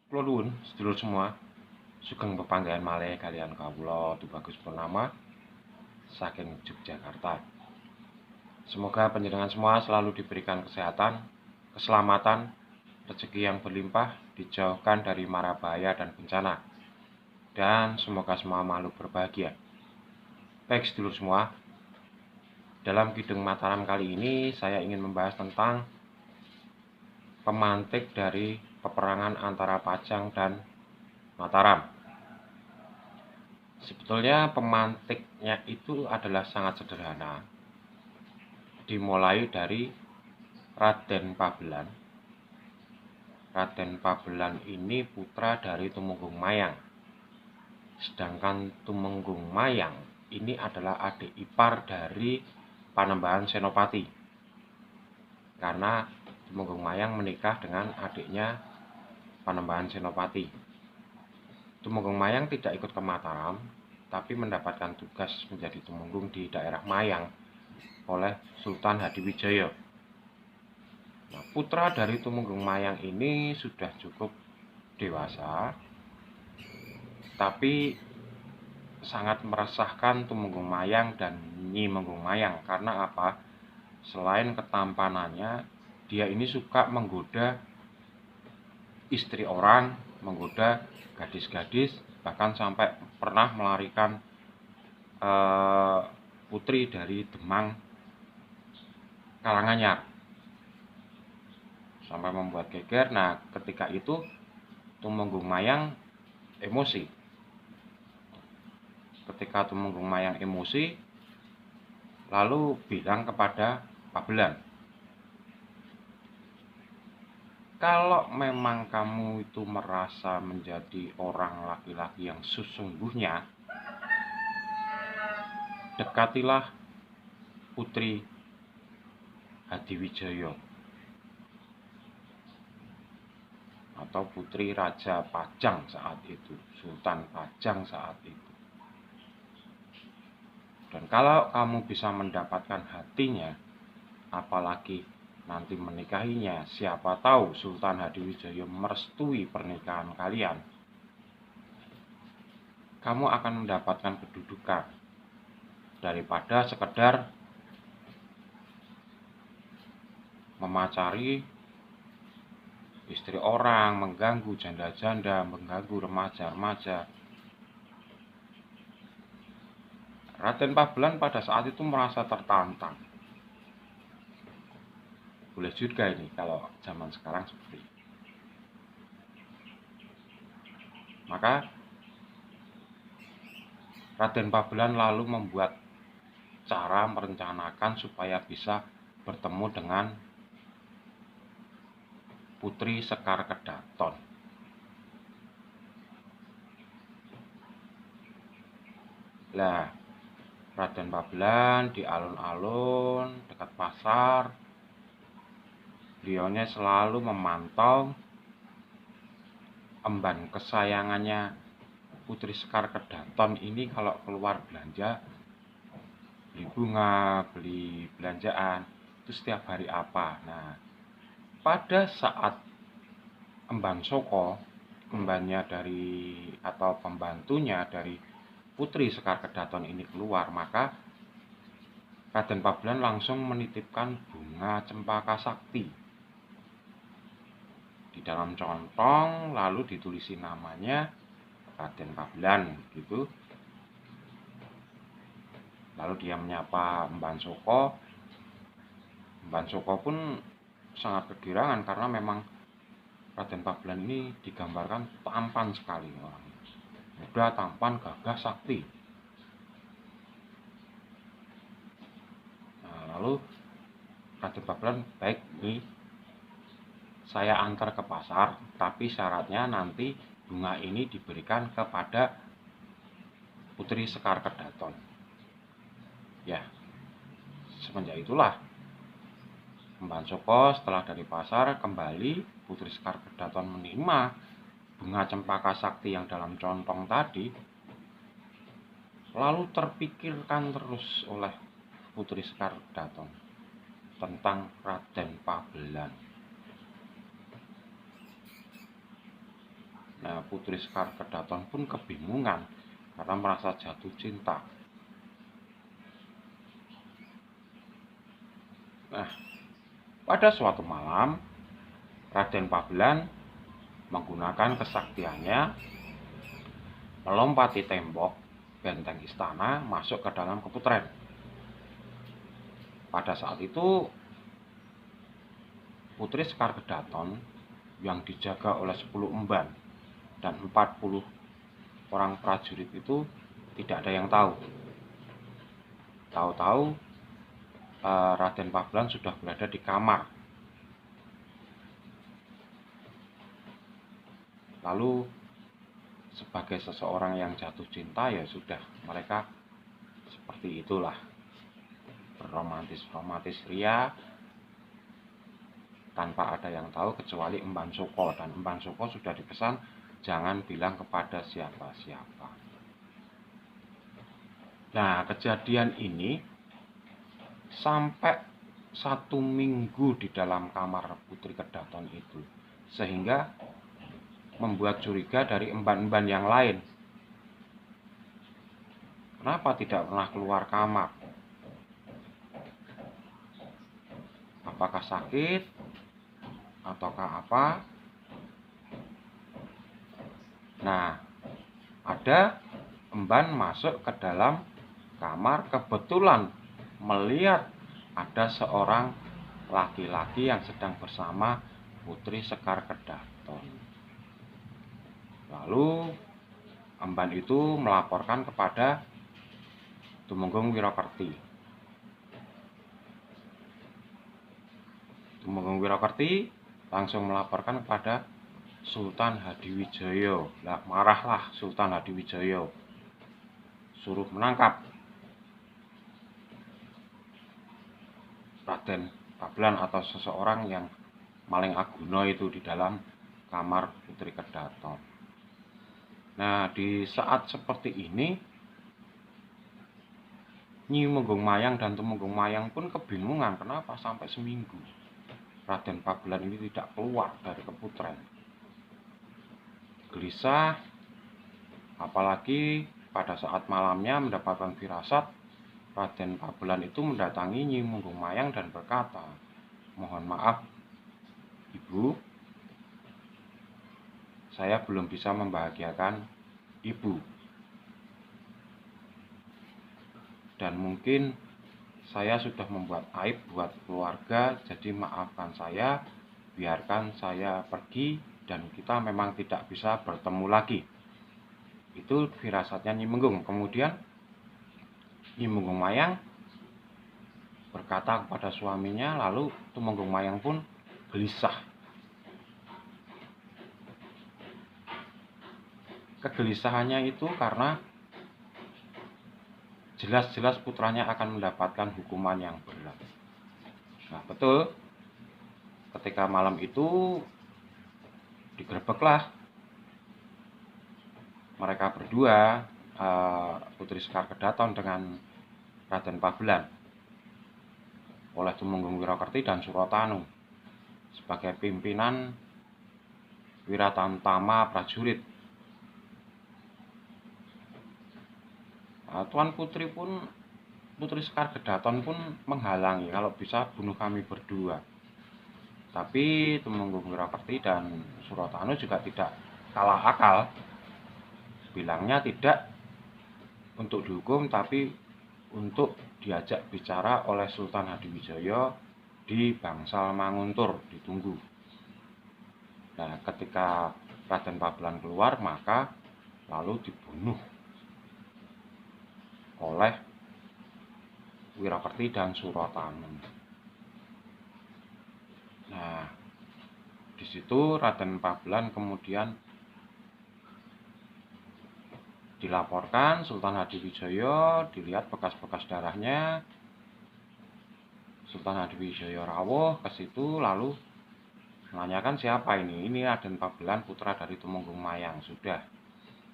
Kula nuwun sedulur semua, sugeng pepanggihan malih kaliyan kawula Tubagus Purnama saking Yogyakarta. Semoga panjenengan semua selalu diberikan kesehatan, keselamatan, rezeki yang berlimpah, dijauhkan dari mara bahaya dan bencana, dan semoga semua makhluk berbahagia. Baik sedulur semua, dalam Kidung Mataram kali ini saya ingin membahas tentang pemantik dari peperangan antara Pajang dan Mataram. Sebetulnya pemantiknya itu adalah sangat sederhana. Dimulai dari Raden Pabelan. Raden Pabelan ini putra dari Tumenggung Mayang. Sedangkan Tumenggung Mayang ini adalah adik ipar dari Panembahan Senopati. Karena Tumenggung Mayang menikah dengan adiknya Panembahan Senopati. Tumenggung Mayang tidak ikut ke Mataram, tapi mendapatkan tugas menjadi tumenggung di daerah Mayang oleh Sultan Hadiwijaya. Nah, putra dari Tumenggung Mayang ini sudah cukup dewasa, tapi sangat meresahkan Tumenggung Mayang dan Nyi Menggung Mayang. Karena apa? Selain ketampanannya, dia ini suka menggoda istri orang, menggoda gadis-gadis, bahkan sampai pernah melarikan putri dari Demang Karanganyar sampai membuat geger. Nah, ketika itu Tumenggung Mayang emosi. Ketika Tumenggung Mayang emosi, lalu bilang kepada Pabelan, kalau memang kamu itu merasa menjadi orang laki-laki yang sesungguhnya, dekatilah putri Hadiwijaya atau putri Raja Pajang saat itu, Sultan Pajang saat itu. Dan kalau kamu bisa mendapatkan hatinya, apalagi nanti menikahinya, siapa tahu Sultan Hadiwijaya merestui pernikahan kalian, kamu akan mendapatkan kedudukan daripada sekedar memacari istri orang, mengganggu janda-janda, mengganggu remaja-remaja. Raden Pabelan pada saat itu merasa tertantang. Boleh juga ini kalau zaman sekarang seperti itu. Maka Raden Pabelan lalu membuat cara merencanakan supaya bisa bertemu dengan Putri Sekar Kedaton. Lah, Raden Pabelan di alun-alun dekat pasar, beliaunya selalu memantau emban kesayangannya Putri Sekar Kedaton ini kalau keluar belanja, beli bunga, beli belanjaan, itu setiap hari apa. Nah, pada saat emban Soko, embannya dari atau pembantunya dari Putri Sekar Kedaton ini keluar, maka Raden Pabelan langsung menitipkan bunga cempaka sakti di dalam contong, lalu ditulisi namanya Raden Pabelan gitu. Lalu dia menyapa Mban Soko. Mban Soko pun sangat kegirangan karena memang Raden Pabelan ini digambarkan tampan sekali orangnya. Muda, tampan, gagah, sakti. Nah, lalu Raden Pabelan, baik nih, saya antar ke pasar, tapi syaratnya nanti bunga ini diberikan kepada Putri Sekar Kedaton. Ya, semenjak itulah Mban Soko setelah dari pasar kembali, Putri Sekar Kedaton menerima bunga cempaka sakti yang dalam contong tadi. Lalu terpikirkan terus oleh Putri Sekar Kedaton tentang Raden Pabelan. Nah, Putri Sekar Kedaton pun kebingungan karena merasa jatuh cinta. Nah, pada suatu malam, Raden Pabelan menggunakan kesaktiannya melompati tembok benteng istana masuk ke dalam keputren. Pada saat itu, Putri Sekar Kedaton yang dijaga oleh 10 emban dan 40 orang prajurit itu tidak ada yang tahu. Tahu-tahu Raden Pabelan sudah berada di kamar. Lalu sebagai seseorang yang jatuh cinta, ya sudah, mereka seperti itulah, berromantis-romantis ria tanpa ada yang tahu kecuali Emban Soko, dan Emban Soko sudah dipesan jangan bilang kepada siapa-siapa. Nah, kejadian ini sampai 1 minggu di dalam kamar Putri Kedaton itu, sehingga membuat curiga dari emban-emban yang lain. Kenapa tidak pernah keluar kamar? Apakah sakit? Ataukah apa? Nah, ada emban masuk ke dalam kamar, kebetulan melihat ada seorang laki-laki yang sedang bersama Putri Sekar Kedaton. Lalu emban itu melaporkan kepada Tumenggung Wirakerti. Tumenggung Wirakerti langsung melaporkan kepada Sultan Hadiwijaya. Lah, marahlah Sultan Hadiwijaya, suruh menangkap Raden Pabelan atau seseorang yang maling aguna itu di dalam kamar Putri Kedaton. Nah, di saat seperti ini, Nyi Menggong Mayang dan Tumenggung Mayang pun kebingungan kenapa sampai seminggu Raden Pabelan ini tidak keluar dari keputren. Gelisah, apalagi pada saat malamnya mendapatkan firasat Raden Pabelan itu mendatangi Nyi Menggong Mayang dan berkata, "Mohon maaf, Ibu, saya belum bisa membahagiakan Ibu. Dan mungkin saya sudah membuat aib buat keluarga, jadi maafkan saya, biarkan saya pergi dan kita memang tidak bisa bertemu lagi." Itu firasatnya Nyi Menggong. Kemudian Nyi Menggong Mayang berkata kepada suaminya, lalu Tumenggung Mayang pun gelisah. Kegelisahannya itu karena jelas-jelas putranya akan mendapatkan hukuman yang berat. Nah, betul, ketika malam itu digerebeklah mereka berdua, Putri Sekar Kedaton dengan Raden Pabelan, oleh Tumenggung Wirakerti dan Suratanu sebagai pimpinan Wiratantama prajurit. Tuan Putri Sekar Kedaton pun menghalangi, kalau bisa bunuh kami berdua. Tapi Tumenggung Wirakerti dan Suratanu juga tidak kalah akal, bilangnya tidak untuk dihukum, tapi untuk diajak bicara oleh Sultan Hadiwijaya di Bangsal Manguntur, ditunggu. Nah, ketika Raden Pabelan keluar, maka lalu dibunuh oleh Wirakerti dan Suratanu. Nah, di situ Raden Pabelan kemudian dilaporkan Sultan Hadiwijaya, dilihat bekas-bekas darahnya. Sultan Hadiwijaya rawuh ke situ, lalu menanyakan siapa ini. Ini Raden Pabelan, putra dari Tumenggung Mayang. Sudah,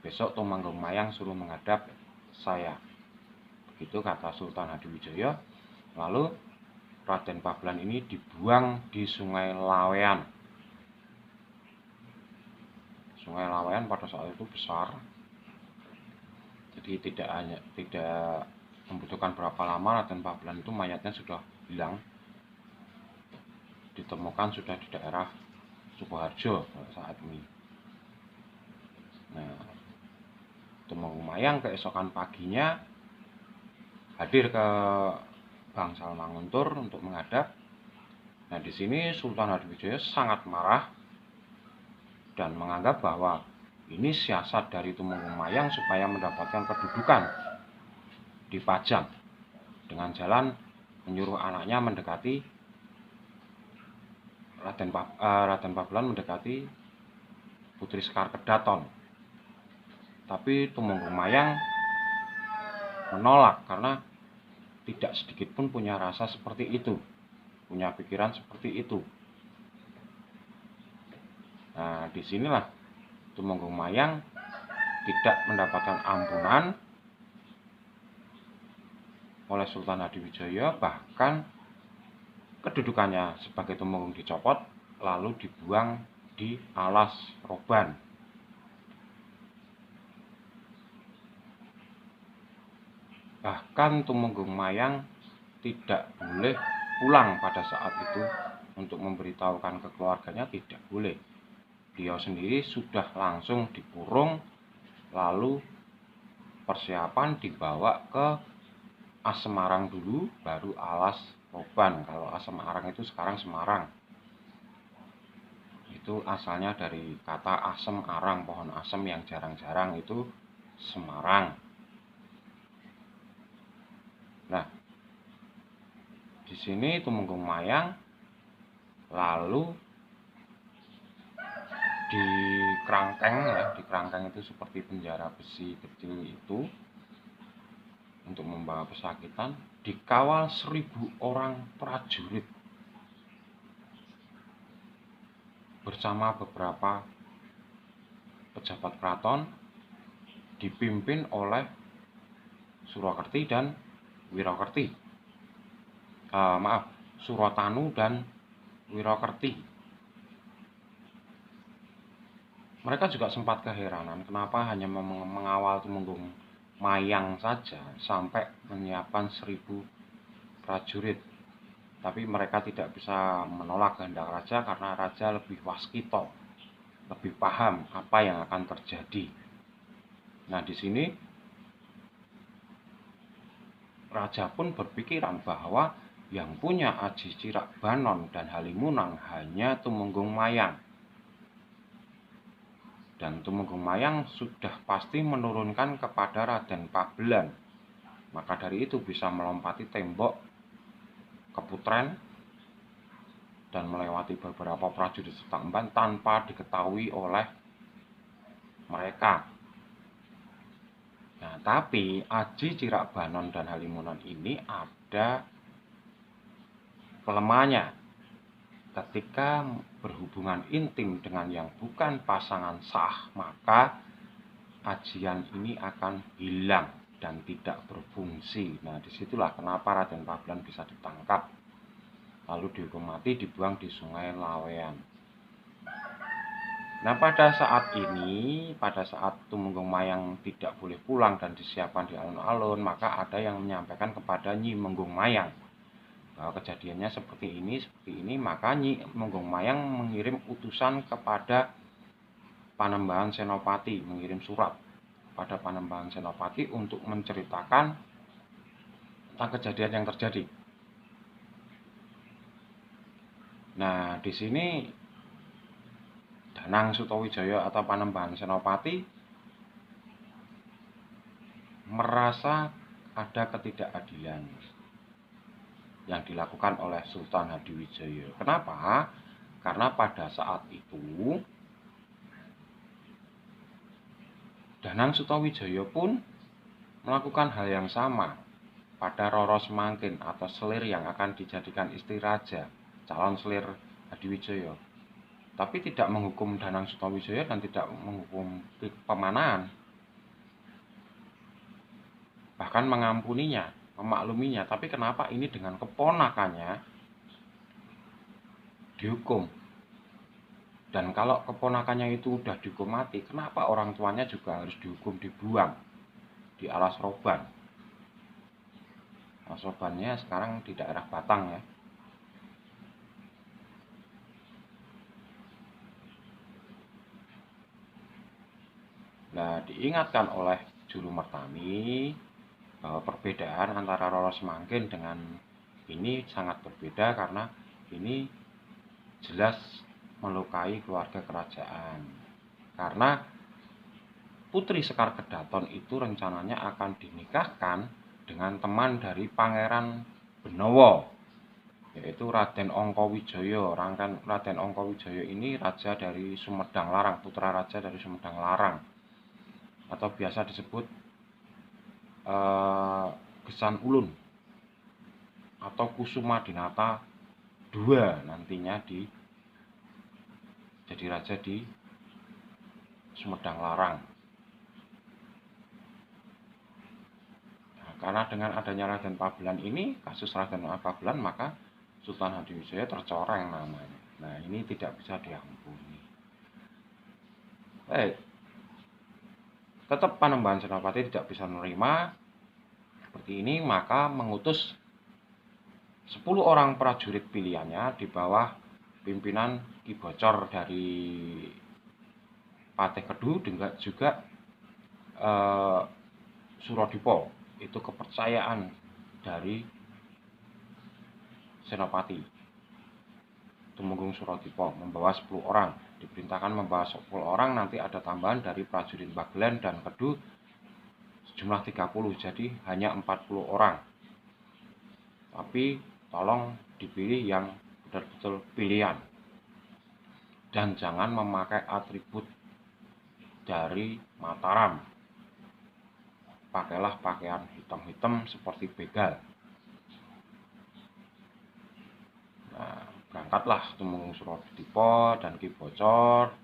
besok Tumenggung Mayang suruh menghadap saya. Begitu kata Sultan Hadiwijaya. Lalu Raden Pabelan ini dibuang di Sungai Lawean. Sungai Laweyan pada saat itu besar, jadi tidak membutuhkan berapa lama Raden Pabelan itu mayatnya sudah hilang, ditemukan sudah di daerah Sukoharjo saat ini. Nah, Tumenggung Mayang keesokan paginya hadir ke Bangsal Manguntur untuk menghadap. Nah, di sini Sultan Hadiwijaya sangat marah dan menganggap bahwa ini siasat dari Tumenggung Mayang supaya mendapatkan kedudukan di Pajang dengan jalan menyuruh anaknya mendekati Raden Pabelan mendekati Putri Sekar Kedaton. Tapi Tumenggung Mayang menolak karena tidak sedikit pun punya rasa seperti itu, punya pikiran seperti itu. Nah, disinilah Tumenggung Mayang tidak mendapatkan ampunan oleh Sultan Hadiwijaya, bahkan kedudukannya sebagai Tumenggung dicopot lalu dibuang di alas Roban. Bahkan Tumenggung Mayang tidak boleh pulang pada saat itu untuk memberitahukan ke keluarganya, tidak boleh. Beliau sendiri sudah langsung dikurung, lalu persiapan dibawa ke Asem Arang dulu, baru alas Roban. Kalau Asem Arang itu sekarang Semarang. Itu asalnya dari kata asem arang, pohon asem yang jarang-jarang itu Semarang. Nah, di sini Tumenggung Mayang lalu di kerangkeng, ya, di kerangkeng itu seperti penjara besi kecil itu untuk membawa pesakitan, dikawal 1000 orang prajurit bersama beberapa pejabat keraton dipimpin oleh Surakerti dan Wirakerti. Suratanu dan Wirakerti. Mereka juga sempat keheranan kenapa hanya mengawal Tumenggung Mayang saja sampai menyiapkan 1000 prajurit. Tapi mereka tidak bisa menolak kehendak raja karena raja lebih waskito, lebih paham apa yang akan terjadi. Nah, di sini raja pun berpikiran bahwa yang punya Aji Cirakbanon dan Halimunang hanya Tumenggung Mayang. Dan Tumenggung Mayang sudah pasti menurunkan kepada Raden Pabelan. Maka dari itu bisa melompati tembok Keputren dan melewati beberapa prajurit serta emban tanpa diketahui oleh mereka. Nah, tapi Aji Cirakbanon dan Halimunan ini ada kelemahannya. Ketika berhubungan intim dengan yang bukan pasangan sah, maka ajian ini akan hilang dan tidak berfungsi. Nah, disitulah kenapa Raden Pabelan bisa ditangkap, lalu dihukum mati, dibuang di Sungai Laweyan. Nah, pada saat ini, pada saat Tumenggung Mayang tidak boleh pulang dan disiapkan di alun-alun, maka ada yang menyampaikan kepada Nyi Menggung Mayang bahwa kejadiannya seperti ini, maka Nyi Menggung Mayang mengirim utusan kepada Panembahan Senopati, mengirim surat pada Panembahan Senopati untuk menceritakan tentang kejadian yang terjadi. Nah, di sini Danang Sutawijaya atau Panembahan Senopati merasa ada ketidakadilan yang dilakukan oleh Sultan Hadiwijaya. Kenapa? Karena pada saat itu Danang Sutawijaya pun melakukan hal yang sama pada Roro Semangkin atau selir yang akan dijadikan istri raja, calon selir Hadiwijaya. Tapi tidak menghukum Danang Sutawijaya dan tidak menghukum Pemanahan. Bahkan mengampuninya, memakluminya. Tapi kenapa ini dengan keponakannya dihukum? Dan kalau keponakannya itu udah dihukum mati, kenapa orang tuanya juga harus dihukum dibuang di alas roban? Alas robannya sekarang di daerah Batang ya. Nah, diingatkan oleh Juru Mertani bahwa perbedaan antara Roro Semangkin dengan ini sangat berbeda karena ini jelas melukai keluarga kerajaan. Karena Putri Sekar Kedaton itu rencananya akan dinikahkan dengan teman dari Pangeran Benowo, yaitu Raden Ongkowijoyo. Raden Ongkowijoyo ini raja dari Sumedang Larang, putra raja dari Sumedang Larang, atau biasa disebut Gesan Ulun atau Kusuma Dinata II nantinya jadi raja di Sumedang Larang. Nah, karena dengan adanya Raden Pabelan ini, kasus Raden Pabelan, maka Sultan Hadiwijaya tercoreng namanya. Nah, ini tidak bisa diampuni. Baik, tetap Panembahan Senopati tidak bisa menerima seperti ini, maka mengutus 10 orang prajurit pilihannya di bawah pimpinan Ki Bocor dari Patih Kedu, dengan juga Surodipo. Itu kepercayaan dari Senopati Tumenggung Surodipo, membawa 10 orang. Diperintahkan membawa 10 orang, nanti ada tambahan dari prajurit Bagelen dan Kedu sejumlah 30, jadi hanya 40 orang. Tapi tolong dipilih yang betul-betul pilihan. Dan jangan memakai atribut dari Mataram. Pakailah pakaian hitam-hitam seperti begal. Nah, berangkatlah Tumenggung Surodipo dan Ki Bocor.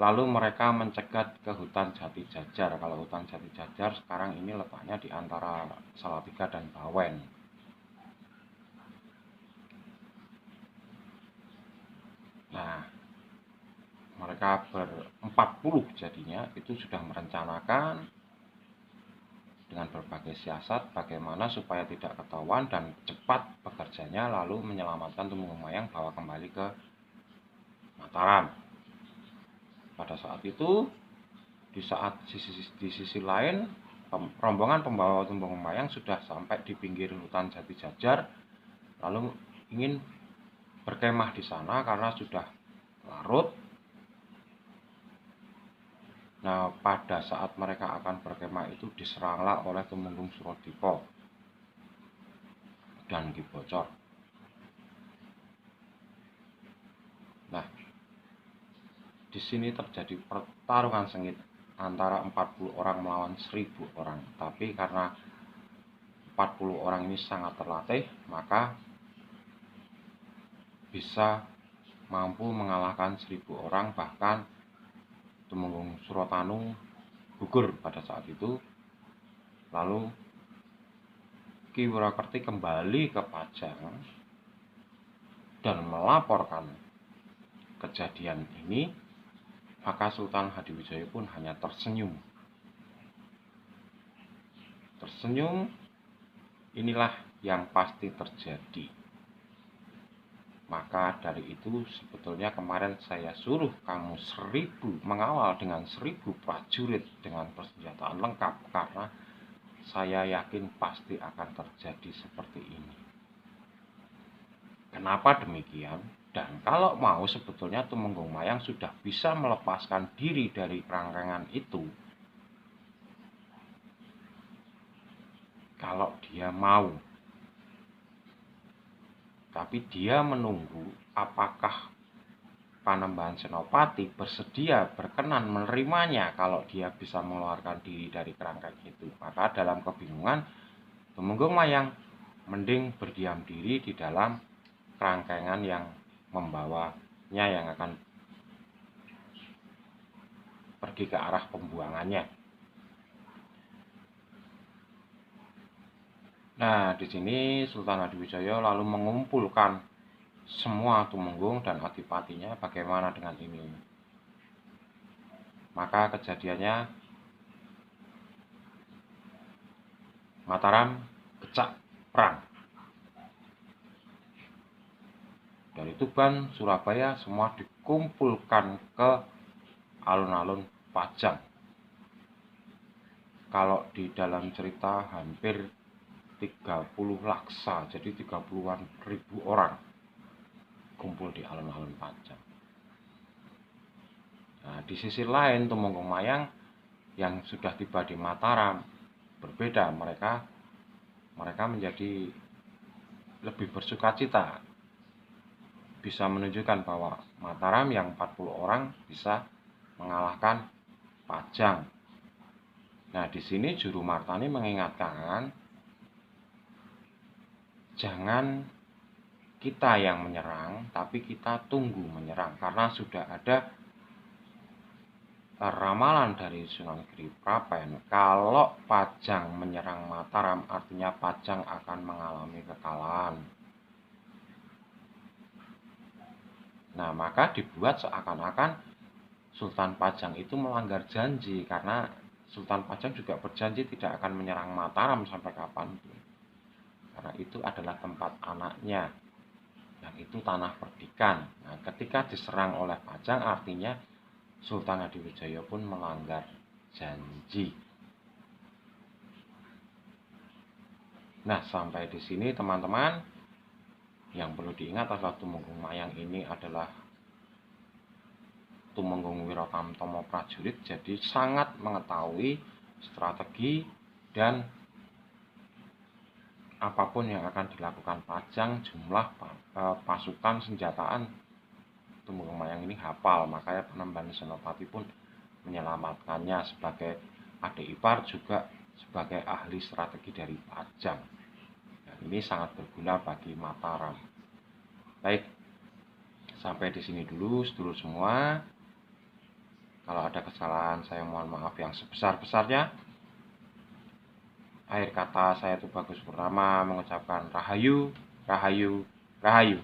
Lalu mereka mencegat ke hutan Jati Jajar. Kalau hutan Jati Jajar sekarang ini letaknya di antara Salatiga dan Bawen. Nah, mereka ber-40 jadinya itu sudah merencanakan dengan berbagai siasat bagaimana supaya tidak ketahuan dan cepat bekerjanya, lalu menyelamatkan Tumenggung Mayang bawa kembali ke Mataram. Pada saat itu, di sisi lain, rombongan pembawa Tumenggung Mayang sudah sampai di pinggir hutan Jati Jajar, lalu ingin berkemah di sana karena sudah larut. Nah, pada saat mereka akan berkemah itu diseranglah oleh Tumenggung Surodipo dan Ki Bocor. Nah, di sini terjadi pertarungan sengit antara 40 orang melawan 1000 orang. Tapi karena 40 orang ini sangat terlatih, maka bisa mampu mengalahkan 1000 orang. Bahkan Tumenggung Surotanu gugur pada saat itu. Lalu Ki Wirakerti kembali ke Pajang dan melaporkan kejadian ini, maka Sultan Hadiwijaya pun hanya tersenyum. Tersenyum, inilah yang pasti terjadi. Maka dari itu sebetulnya kemarin saya suruh kamu 1000 mengawal dengan 1000 prajurit dengan persenjataan lengkap, karena saya yakin pasti akan terjadi seperti ini. Kenapa demikian? Dan kalau mau sebetulnya Tumenggung Mayang sudah bisa melepaskan diri dari kerangkengan itu, kalau dia mau. Tapi dia menunggu apakah Panembahan Senopati bersedia berkenan menerimanya kalau dia bisa mengeluarkan diri dari kerangkeng itu. Maka dalam kebingungan, Tumenggung Mayang mending berdiam diri di dalam kerangkengan yang membawanya, yang akan pergi ke arah pembuangannya. Nah, di sini Sultan Hadiwijaya lalu mengumpulkan semua tumenggung dan adipatinya bagaimana dengan ini. Maka kejadiannya Mataram kecak perang. Dari Tuban, Surabaya semua dikumpulkan ke alun-alun Pajang. Kalau di dalam cerita hampir 30 laksa, jadi 30-an ribu orang kumpul di alun-alun Pajang. Nah, di sisi lain Tumenggung Mayang yang sudah tiba di Mataram berbeda, mereka menjadi lebih bersukacita, bisa menunjukkan bahwa Mataram yang 40 orang bisa mengalahkan Pajang. Nah, di sini Juru Martani mengingatkan, jangan kita yang menyerang, tapi kita tunggu menyerang, karena sudah ada ramalan dari Sunan Giri Prapen, kalau Pajang menyerang Mataram, artinya Pajang akan mengalami kekalahan. Nah, maka dibuat seakan-akan Sultan Pajang itu melanggar janji, karena Sultan Pajang juga berjanji tidak akan menyerang Mataram sampai kapanpun, karena itu adalah tempat anaknya, dan itu tanah perdikan. Nah, ketika diserang oleh Pajang, artinya Sultan Hadiwijaya pun melanggar janji. Nah, sampai di sini teman-teman, yang perlu diingat adalah Tumenggung Mayang ini adalah Tumenggung Wiratamtomo prajurit, jadi sangat mengetahui strategi dan apapun yang akan dilakukan Pajang, jumlah pasukan senjataan Tumenggung Mayang ini hafal. Makanya Panembahan Senopati pun menyelamatkannya sebagai adik ipar, juga sebagai ahli strategi dari Pajang. Dan ini sangat berguna bagi Mataram. Baik, sampai di sini dulu sedulur semua. Kalau ada kesalahan, saya mohon maaf yang sebesar-besarnya. Akhir kata, saya Tubagus Purnama mengucapkan Rahayu, Rahayu, Rahayu.